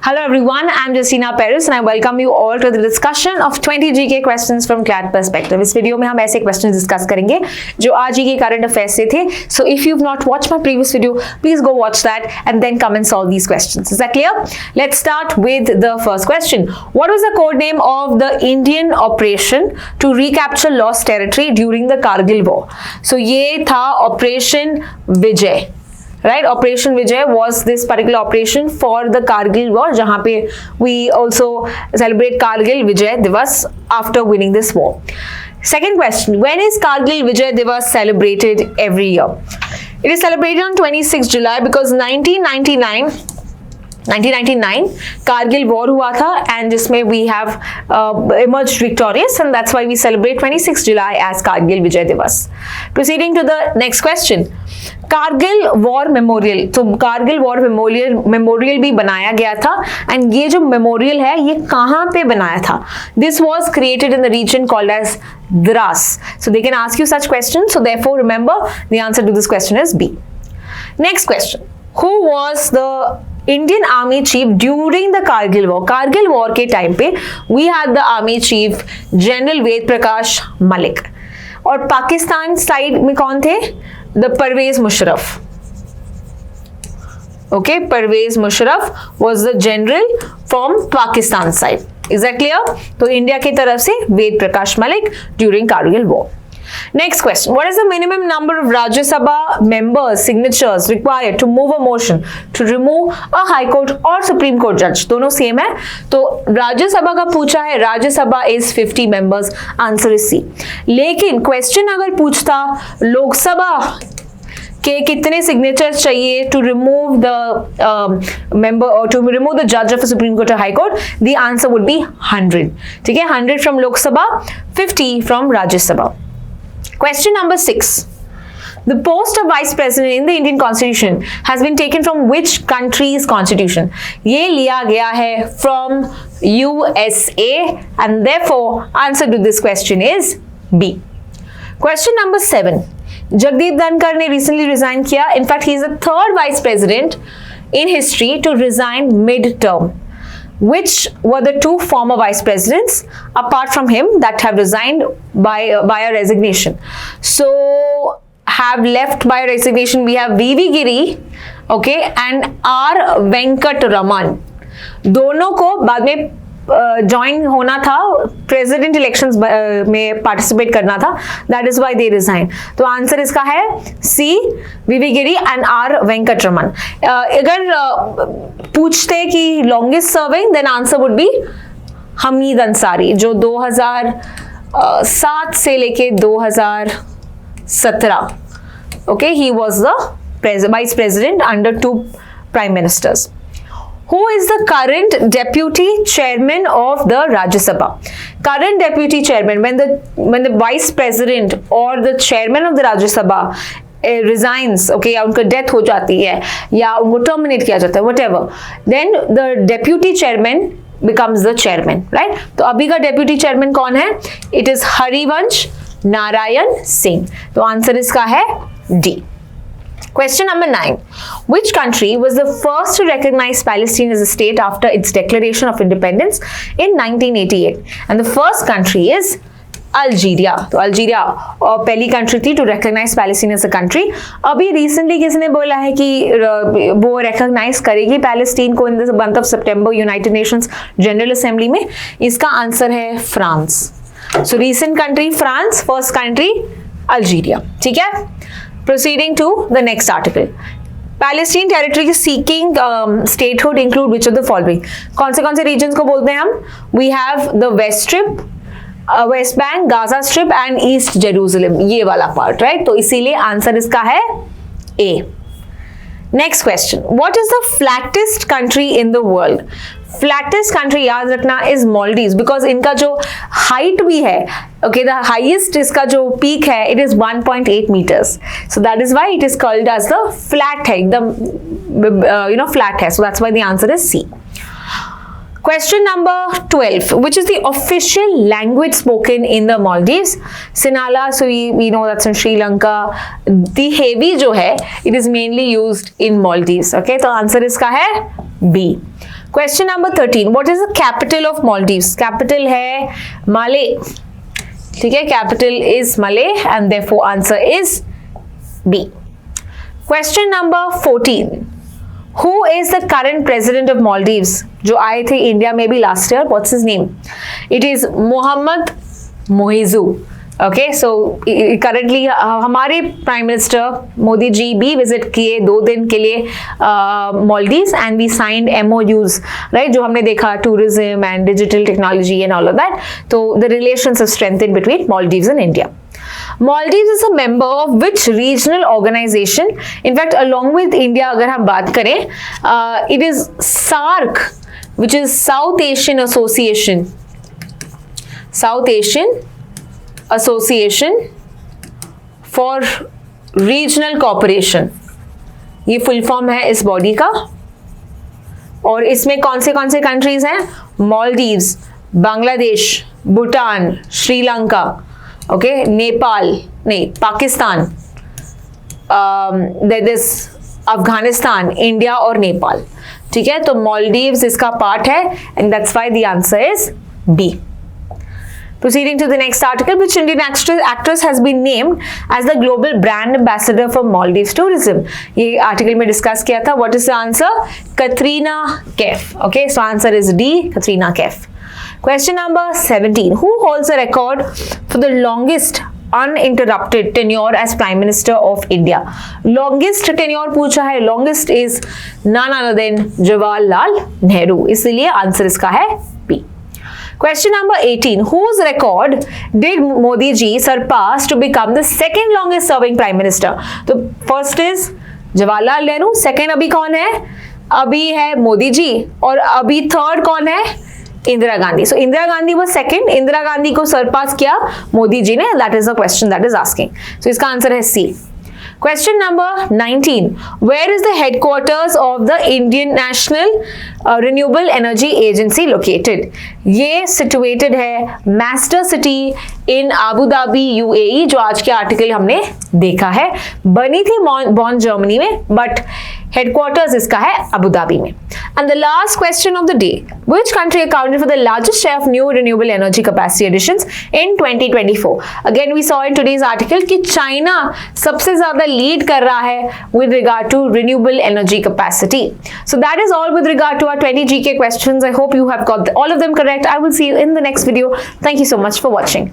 Hello everyone, I'm Justina Paris and I welcome you all to the discussion of 20 GK questions from CLAT Perspective. इस video में हम ऐसे question discuss करेंगे जो आज ही के करंट अफेयर्स से थे. So if you've not watched my previous video, please go watch that and then come and solve these questions. Is that clear? Let's start with the first question. What was the code name of the Indian operation to recapture lost territory during the Kargil war? So ये था Operation Vijay. Right, Operation Vijay was this particular operation for the Kargil war, जहाँ पे we also celebrate Kargil Vijay Divas after winning this war. Second question: when is Kargil Vijay Divas celebrated every year? It is celebrated on 26 July because 1999 Kargil war हुआ था and जिसमें we have emerged victorious and that's why we celebrate 26 July as Kargil विजय दिवस. Proceeding to the next question. Kargil war memorial, तो Kargil war memorial भी बनाया गया था and ये जो मेमोरियल है ये कहाँ पे बनाया था? This was created in the region called as Dras. So they can ask you such question, so therefore remember the answer to this question is B. Next question. Who was the Indian army chief during the Kargil war? Kargil war के time पे we had the army chief general Ved Prakash Malik और Pakistan side में कौन थे? The Pervez Musharraf. Okay, Pervez Musharraf was the general from Pakistan side. Is that clear? तो India की तरफ से Ved Prakash Malik during Kargil war. Next question. What is the minimum number of Rajya Sabha members signatures required to move a motion to remove a High Court or Supreme Court judge? दोनों same है. तो राज्य सभा का पूछा है, राज्य सभा is 50 members. Answer is C. लेकिन क्वेश्चन अगर पूछता लोकसभा के कितने सिग्नेचर्स चाहिए टू रिमूव द मेंबर और टू रिमूव द जज ऑफ सुप्रीम कोर्ट और high court, the answer would B 100. ठीक है, 100 from Lok Sabha, 50 from Rajya Sabha. Question number 6. The post of vice president in the Indian constitution has been taken from which country's constitution? ये लिया गया है from USA and therefore answer to this question is B. Question number 7. Jagdeep Dhankar ने recently resign किया. In fact, he is the third vice president in history to resign mid-term. Which were the two former vice presidents apart from him that have resigned by a resignation? So have left by a resignation we have V.V. Giri, okay, and R. Venkataraman. दोनों को बाद में join होना था, president elections में participate करना था, that is why they resign. तो आंसर इसका है C, V V Giri and R Venkataraman. अगर पूछते कि longest serving then answer would be Hamid Ansari जो 2007 से लेके 2017, okay, he was the vice president under 2 prime ministers. Who is the current deputy chairman of the Rajya Sabha? Current deputy chairman, when the vice president or the chairman of the Rajya Sabha resigns, okay, या उनका death हो जाती है या उनको terminate किया जाता है, whatever, then the deputy chairman becomes the chairman, right? तो अभी का deputy chairman कौन है? It is Harivansh Narayan Singh. तो आंसर इसका है D. Question number 9. Which country was the first to recognize Palestine as a state after its declaration of independence in 1988? And the first country is Algeria. तो Algeria पहली country थी to recognize Palestine as a country. अभी recently किसने बोला है कि वो recognize करेगी Palestine को in the month of September United Nations General Assembly में? इसका आंसर है France. So recent country France, first country Algeria. ठीक है? Proceeding to the next article. Palestine territory seeking statehood include which of the following? कौन से regions को बोलते हैं हम? We have the West Strip, West Bank, Gaza Strip and East Jerusalem. ये वाला part, right? तो इसीलिए आंसर इसका है A. Next question. What is the flattest country in the world? Flattest country याद रखना is Maldives because इनका जो height भी है, okay, the highest इसका जो peak है, it is 1.8 meters. So that is why it is called as the flat है, एकदम flat है. So that's why the answer is C. Question number 12. Which is the official language spoken in the Maldives? Sinhala, so we know that's in Sri Lanka. The Hevi जो है, it is mainly used in Maldives. Okay, तो answer इसका है B. Question number 13, what is the capital of Maldives? Capital है माले, ठीक है, capital is Male and therefore answer is B. Question number 14, who is the current president of Maldives? जो आए थे India में भी last year, what's his name? It is Mohammed Muizzu. Okay, so currently हमारे prime minister Modi ji भी विजिट किए 2 दिन के लिए Maldives and we signed MOUs, right, जो हमने देखा tourism and digital technology and all of that. तो the relations are strengthened between Maldives and India. Maldives is a member of which regional organization? In fact, along with India, अगर हम बात करें, it is SAARC, which is South Asian Association. South Asian Association for Regional Cooperation. ये full form है इस body का। और इसमें कौन से कंट्रीज हैं? मालदीव्स, बांग्लादेश, भूटान, श्रीलंका, ओके, नेपाल नहीं, Pakistan, that is Afghanistan, India और नेपाल, ठीक है। तो मालदीव्स इसका पार्ट है and that's why the answer is B. Proceeding to the next article, which Indian actress has been named as the global brand ambassador for Maldives tourism? ये article में discuss किया था। What is the answer? Katrina Kaif. Okay, so answer is D, Katrina Kaif. Question number 17. Who holds a record for the longest uninterrupted tenure as Prime Minister of India? Longest tenure पूछा है, longest is none other than Jawaharlal Nehru, इसलिए answer इसका है B. Question number 18. Whose record did Modi ji surpass to become the second longest serving Prime Minister? तो first is Jawaharlal Nehru, second अभी कौन है? अभी है मोदी जी, और अभी थर्ड कौन है? Indira Gandhi. So Indira Gandhi was second, Indira Gandhi को सरपास किया मोदी जी ने, that is the question that is asking. So इसका आंसर है C. Question number 19. Where is the headquarters of the Indian National Renewable Energy Agency located? ये situated है Masdar City in Abu Dhabi, UAE, जो आज के article हमने देखा है। बनी थी बॉन जर्मनी में, बट हेडक्वार्टर्स इसका है अबू धाबी में। And the last question of the day, which country accounted for the largest share of new renewable energy capacity additions in 2024? Again, we saw in today's article कि China सबसे ज्यादा lead कर रहा है with regard to renewable energy capacity. So that is all with regard to our 20 GK questions. I hope you have got all of them correct. I will see you in the next video. Thank you so much for watching.